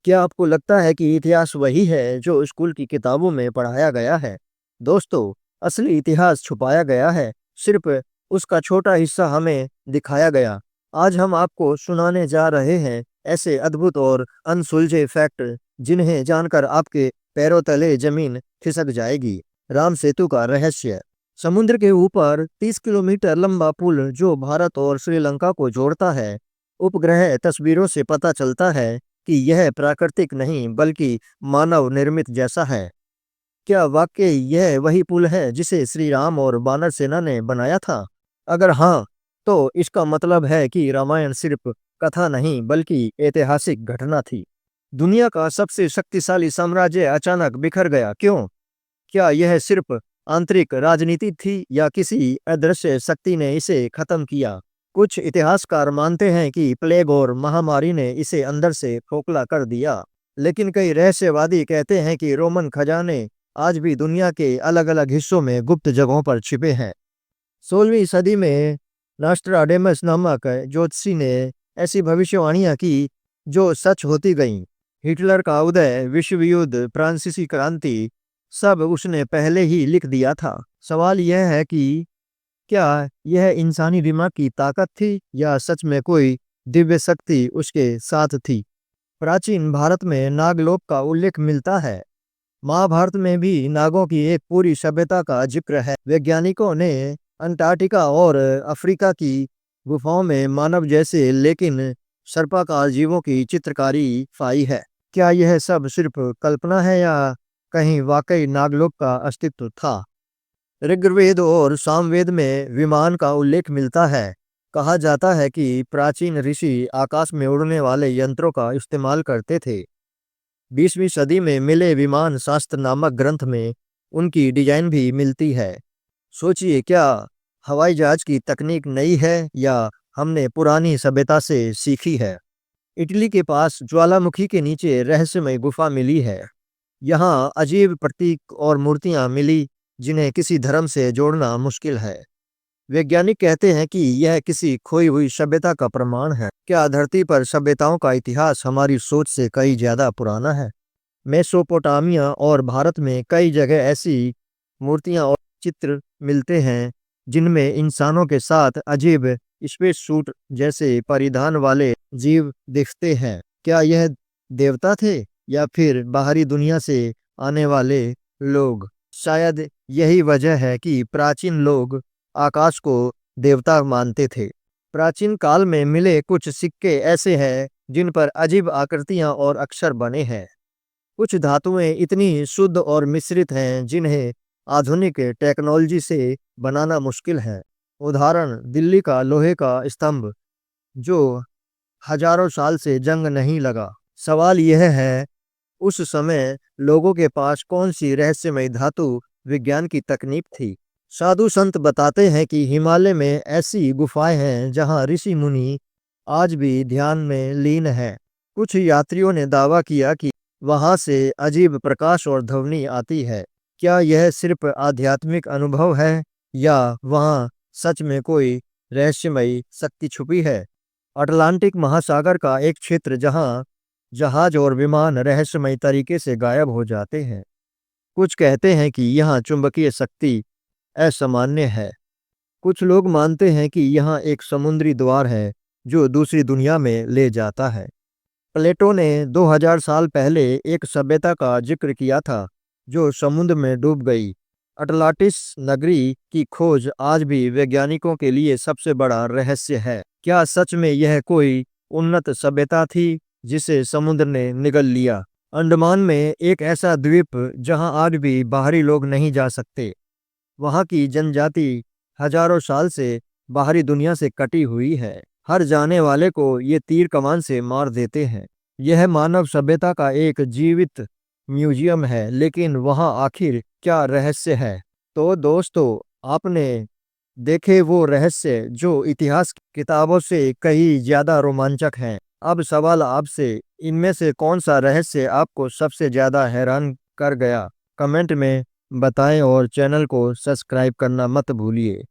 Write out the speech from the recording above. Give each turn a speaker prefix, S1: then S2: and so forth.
S1: क्या आपको लगता है कि इतिहास वही है जो स्कूल की किताबों में पढ़ाया गया है? दोस्तों, असली इतिहास छुपाया गया है, सिर्फ उसका छोटा हिस्सा हमें दिखाया गया। आज हम आपको सुनाने जा रहे हैं ऐसे अद्भुत और अनसुलझे फैक्ट जिन्हें जानकर आपके पैरों तले जमीन खिसक जाएगी। राम सेतु का रहस्य। समुद्र के ऊपर 30 किलोमीटर लंबा पुल जो भारत और श्रीलंका को जोड़ता है। उपग्रह तस्वीरों से पता चलता है कि यह प्राकृतिक नहीं बल्कि मानव निर्मित जैसा है। क्या वाकई यह वही पुल है जिसे श्री राम और वानर सेना ने बनाया था? अगर हाँ, तो इसका मतलब है कि रामायण सिर्फ कथा नहीं बल्कि ऐतिहासिक घटना थी। दुनिया का सबसे शक्तिशाली साम्राज्य अचानक बिखर गया, क्यों? क्या यह सिर्फ आंतरिक राजनीति थी या किसी अदृश्य शक्ति ने इसे खत्म किया? कुछ इतिहासकार मानते हैं कि प्लेग और महामारी ने इसे अंदर से खोखला कर दिया, लेकिन कई रहस्यवादी कहते हैं कि रोमन खजाने आज भी दुनिया के अलग-अलग हिस्सों में गुप्त जगहों पर छिपे हैं। 16वीं सदी में नॉस्ट्राडेमस नामक ज्योतिषी ने ऐसी भविष्यवाणियां की जो सच होती गईं। हिटलर का उदय, विश्व युद्ध, फ्रांसीसी क्रांति, सब उसने पहले ही लिख दिया था। सवाल यह है कि क्या यह इंसानी दिमाग की ताकत थी या सच में कोई दिव्य शक्ति उसके साथ थी? प्राचीन भारत में नागलोक का उल्लेख मिलता है। महाभारत में भी नागों की एक पूरी सभ्यता का जिक्र है। वैज्ञानिकों ने अंटार्कटिका और अफ्रीका की गुफाओं में मानव जैसे लेकिन सर्पाकार जीवों की चित्रकारी पाई है। क्या यह सब सिर्फ कल्पना है या कहीं वाकई नागलोक का अस्तित्व था? ऋग्वेद और सामवेद में विमान का उल्लेख मिलता है। कहा जाता है कि प्राचीन ऋषि आकाश में उड़ने वाले यंत्रों का इस्तेमाल करते थे। 20वीं सदी में मिले विमान शास्त्र नामक ग्रंथ में उनकी डिजाइन भी मिलती है। सोचिए, क्या हवाई जहाज की तकनीक नई है या हमने पुरानी सभ्यता से सीखी है? इटली के पास ज्वालामुखी के नीचे रहस्यमय गुफा मिली है। यहाँ अजीब प्रतीक और मूर्तियां मिली जिन्हें किसी धर्म से जोड़ना मुश्किल है। वैज्ञानिक कहते हैं कि यह किसी खोई हुई सभ्यता का प्रमाण है। क्या धरती पर सभ्यताओं का इतिहास हमारी सोच से कई ज्यादा पुराना है? मेसोपोटामिया और भारत में कई जगह ऐसी मूर्तियां और चित्र मिलते हैं जिनमें इंसानों के साथ अजीब स्पेस सूट जैसे परिधान वाले जीव दिखते हैं। क्या यह देवता थे या फिर बाहरी दुनिया से आने वाले लोग? शायद यही वजह है कि प्राचीन लोग आकाश को देवता मानते थे। प्राचीन काल में मिले कुछ सिक्के ऐसे हैं जिन पर अजीब आकृतियां और अक्षर बने हैं। कुछ धातुएं इतनी शुद्ध और मिश्रित हैं जिन्हें आधुनिक टेक्नोलॉजी से बनाना मुश्किल है। उदाहरण, दिल्ली का लोहे का स्तंभ जो हजारों साल से जंग नहीं लगा। सवाल यह है, उस समय लोगों के पास कौन सी रहस्यमय धातु विज्ञान की तकनीक थी? साधु संत बताते हैं कि हिमालय में ऐसी गुफाएं हैं जहां ऋषि मुनि आज भी ध्यान में लीन हैं। कुछ यात्रियों ने दावा किया कि वहां से अजीब प्रकाश और ध्वनि आती है। क्या यह सिर्फ आध्यात्मिक अनुभव है या वहां सच में कोई रहस्यमयी शक्ति छुपी है? अटलांटिक महासागर का एक क्षेत्र जहां जहाज और विमान रहस्यमय तरीके से गायब हो जाते हैं। कुछ कहते हैं कि यहाँ चुंबकीय शक्ति असामान्य है। कुछ लोग मानते हैं कि यहाँ एक समुद्री द्वार है जो दूसरी दुनिया में ले जाता है। प्लेटो ने 2000 साल पहले एक सभ्यता का जिक्र किया था जो समुद्र में डूब गई। अटलांटिस नगरी की खोज आज भी वैज्ञानिकों के लिए सबसे बड़ा रहस्य है। क्या सच में यह कोई उन्नत सभ्यता थी जिसे समुद्र ने निगल लिया? अंडमान में एक ऐसा द्वीप जहां आज भी बाहरी लोग नहीं जा सकते। वहां की जनजाति हजारों साल से बाहरी दुनिया से कटी हुई है। हर जाने वाले को ये तीर कमान से मार देते हैं। यह मानव सभ्यता का एक जीवित म्यूजियम है, लेकिन वहां आखिर क्या रहस्य है? तो दोस्तों, आपने देखे वो रहस्य जो इतिहास किताबों से कहीं ज्यादा रोमांचक हैं। अब सवाल आपसे, इनमें से कौन सा रहस्य आपको सबसे ज्यादा हैरान कर गया? कमेंट में बताएं और चैनल को सब्सक्राइब करना मत भूलिए।